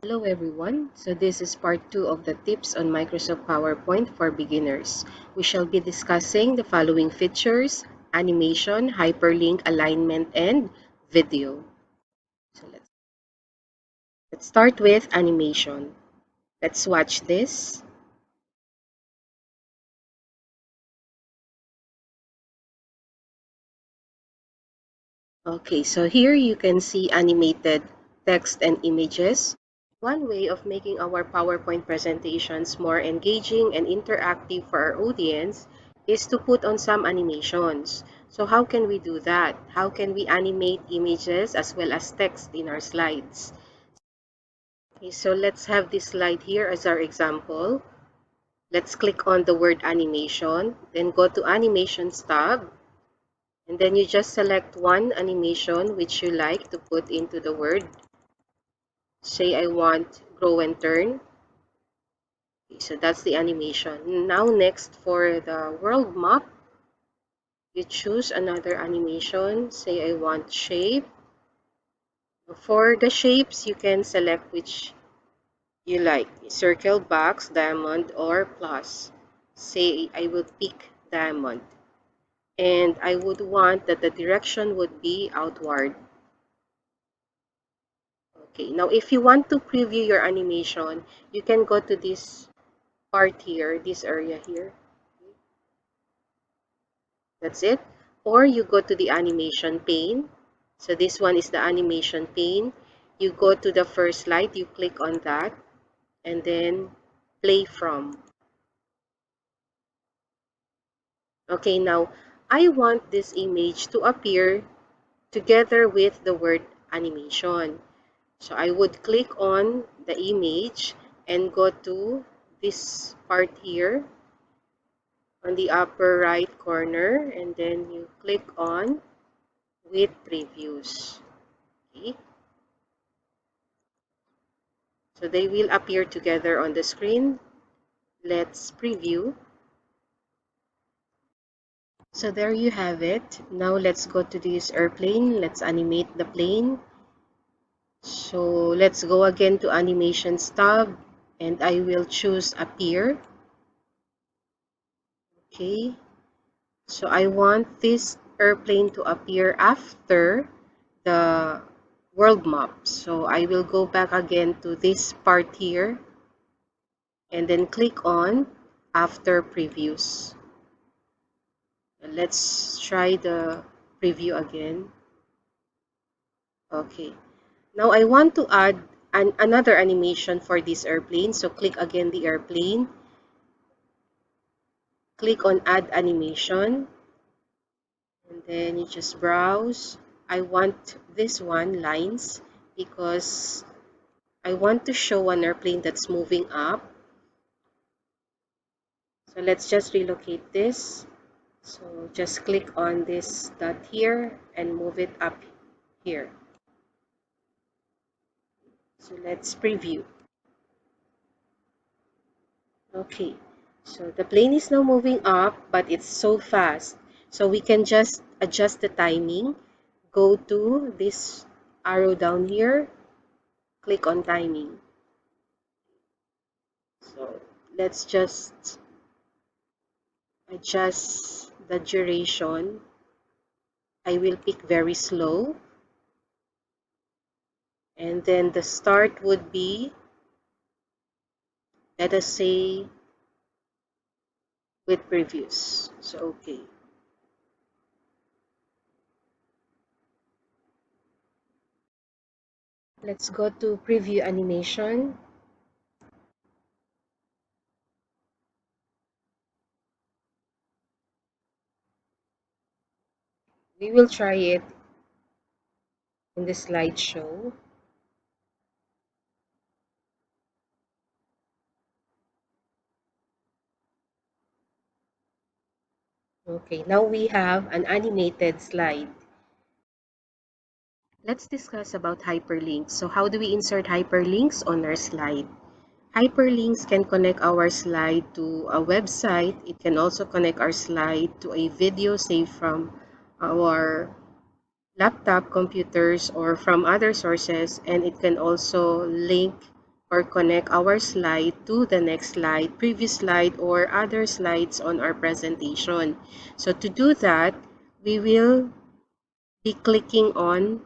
Hello everyone, so this is part 2 of the tips on Microsoft PowerPoint for beginners. We shall be discussing the following features: animation, hyperlink, alignment, and video. So let's start with animation. Let's watch this. Okay, so here you can see animated text and images. One way of making our PowerPoint presentations more engaging and interactive for our audience is to put on some animations. So how can we do that? How can we animate images as well as text in our slides? Okay, so let's have this slide here as our example. Let's click on the word animation, then go to Animations tab, and then you just select one animation which you like to put into the word. Say I want grow and turn. Okay, so that's the animation. Now next for the world map, you choose another animation. Say I want shape. For the shapes, you can select which you like. Circle, box, diamond, or plus. Say I will pick diamond. And I would want that the direction would be outward. Okay, now if you want to preview your animation, you can go to this part here, this area here. That's it. Or you go to the animation pane. So this one is the animation pane. You go to the first slide, you click on that, and then play from. Okay, now I want this image to appear together with the word animation. So I would click on the image and go to this part here on the upper right corner, and then you click on with previews. Okay. So they will appear together on the screen. Let's preview. So there you have it. Now let's go to this airplane. Let's animate the plane. So let's go again to Animations tab, and I will choose Appear. Okay. So I want this airplane to appear after the world map. So I will go back again to this part here and then click on After Previews. Let's try the preview again. Okay. Now I want to add another animation for this airplane. So click again the airplane. Click on Add Animation. And then you just browse. I want this one, Lines, because I want to show an airplane that's moving up. So let's just relocate this. So just click on this dot here and move it up here. So let's preview. Okay, so the plane is now moving up, but it's so fast. So we can just adjust the timing. Go to this arrow down here, click on timing. So let's just adjust the duration. I will pick very slow. And then the start would be, let us say, with previews. So, okay. Let's go to preview animation. We will try it in the slideshow. Okay, now we have an animated slide. Let's discuss about hyperlinks. So how do we insert hyperlinks on our slide? Hyperlinks can connect our slide to a website. It can also connect our slide to a video saved from our laptop computers or from other sources, and it can also link or connect our slide to the next slide, previous slide, or other slides on our presentation. So to do that, we will be clicking on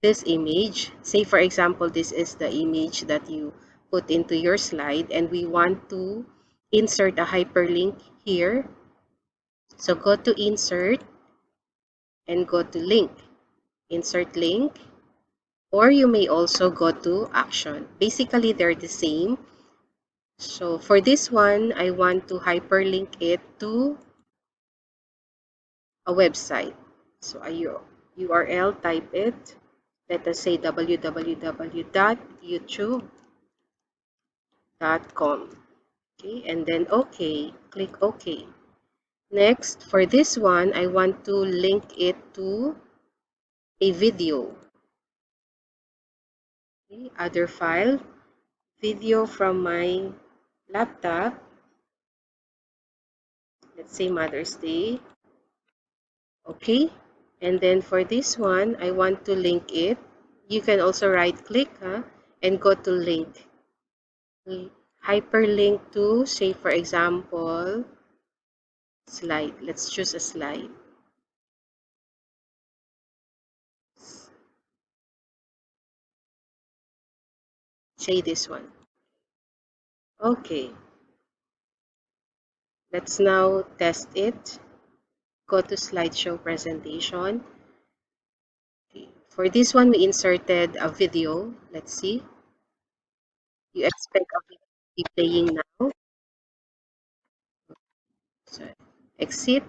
this image. Say for example, this is the image that you put into your slide and we want to insert a hyperlink here. So go to insert and go to link, insert link, or you may also go to action. Basically, they're the same. So for this one, I want to hyperlink it to a website. So a URL, type it. Let us say www.youtube.com. Okay, and then OK. Click OK. Next, for this one, I want to link it to a video. Okay, other file, video from my laptop. Let's say Mother's Day. Okay, and then for this one, I want to link it. You can also right click and go to link. Hyperlink to, say for example, slide. Let's choose a slide. Say this one. Okay, let's now test it. Go to slideshow presentation. Okay. For this one, we inserted a video. Let's see. You expect a video to be playing now. So exit.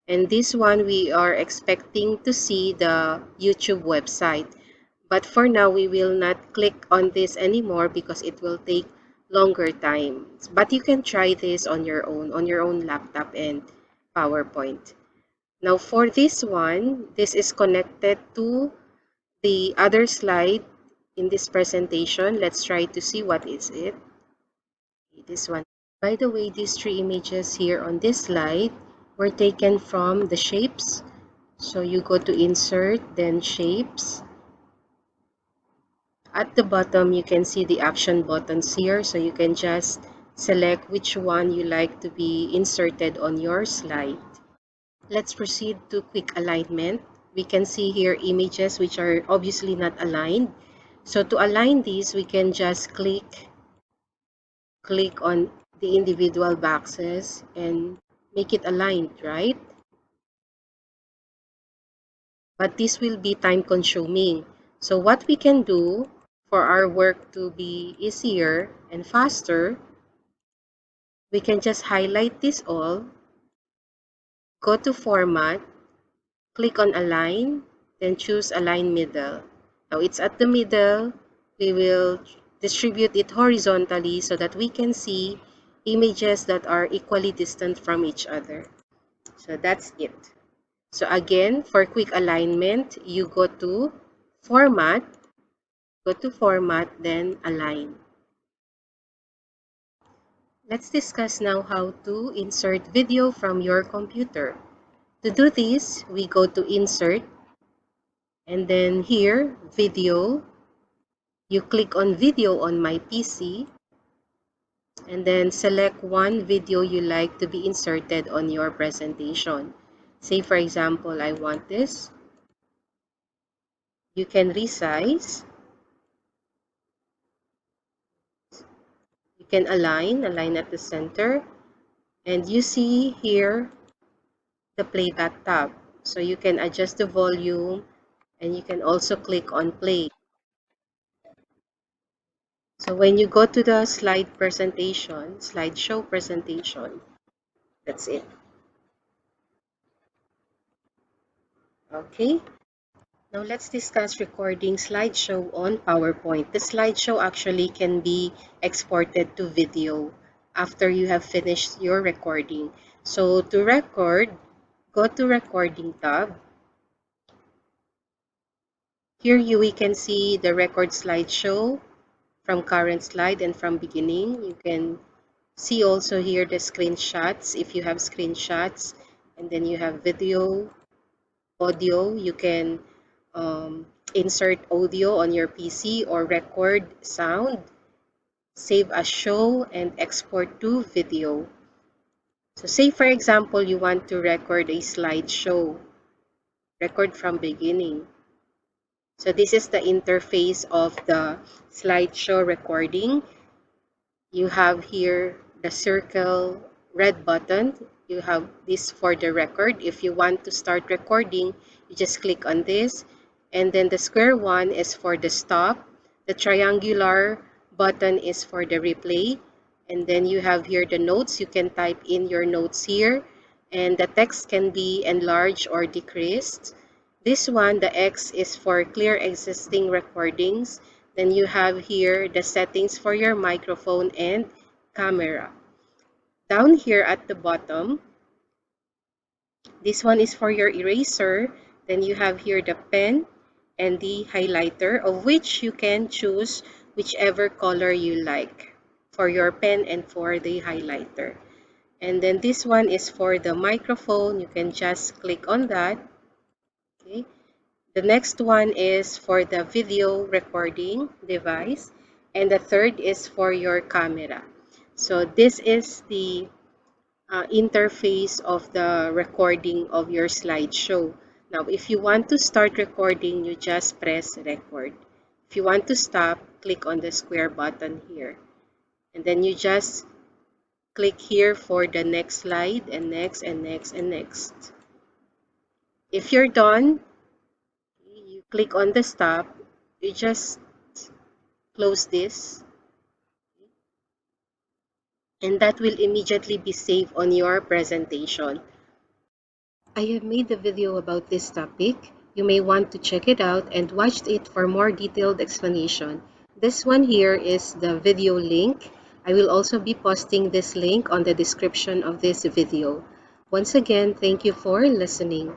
And this one, we are expecting to see the YouTube website. But for now, we will not click on this anymore because it will take longer time. But you can try this on your own laptop and PowerPoint. Now for this one, this is connected to the other slide in this presentation. Let's try to see what is it. This one. By the way, these three images here on this slide were taken from the shapes. So you go to insert, then shapes. At the bottom, you can see the action buttons here. So you can just select which one you like to be inserted on your slide. Let's proceed to quick alignment. We can see here images which are obviously not aligned. So to align these, we can just click on the individual boxes and make it aligned, right? But this will be time consuming. So what we can do for our work to be easier and faster, we can just highlight this all, go to format, click on align, then choose align middle. Now it's at the middle. We will distribute it horizontally so that we can see images that are equally distant from each other. So that's it. So again, for quick alignment, you go to format, then align. Let's discuss now how to insert video from your computer. To do this, we go to insert, and then here, video. You click on video on my PC, and then select one video you like to be inserted on your presentation. Say for example, I want this. You can resize. You can align at the center. And you see here the playback tab. So you can adjust the volume and you can also click on play. So when you go to the slideshow presentation, that's it. Okay. Now let's discuss recording slideshow on PowerPoint. The slideshow actually can be exported to video after you have finished your recording. So to record, go to Recording tab. Here we can see the record slideshow from current slide and from beginning. You can see also here the screenshots if you have screenshots, and then you have video, audio. You can insert audio on your PC or record sound. save as show, and export to video. So say for example, you want to record a slideshow, record from beginning. So this is the interface of the slideshow recording. You have here the circle red button. You have this for the record. If you want to start recording, you just click on this. And then the square one is for the stop. The triangular button is for the replay. And then you have here the notes. You can type in your notes here. And the text can be enlarged or decreased. This one, the X, is for clear existing recordings. Then you have here the settings for your microphone and camera. Down here at the bottom, this one is for your eraser. Then you have here the pen and the highlighter, of which you can choose whichever color you like for your pen and for the highlighter. And then this one is for the microphone. You can just click on that. Okay. The next one is for the video recording device, and the third is for your camera. So this is the interface of the recording of your slideshow. Now, if you want to start recording, you just press record. If you want to stop, click on the square button here. And then you just click here for the next slide, and next, and next, and next. If you're done, you click on the stop. You just close this, and that will immediately be saved on your presentation. I have made a video about this topic. You may want to check it out and watch it for more detailed explanation. This one here is the video link. I will also be posting this link on the description of this video. Once again, thank you for listening.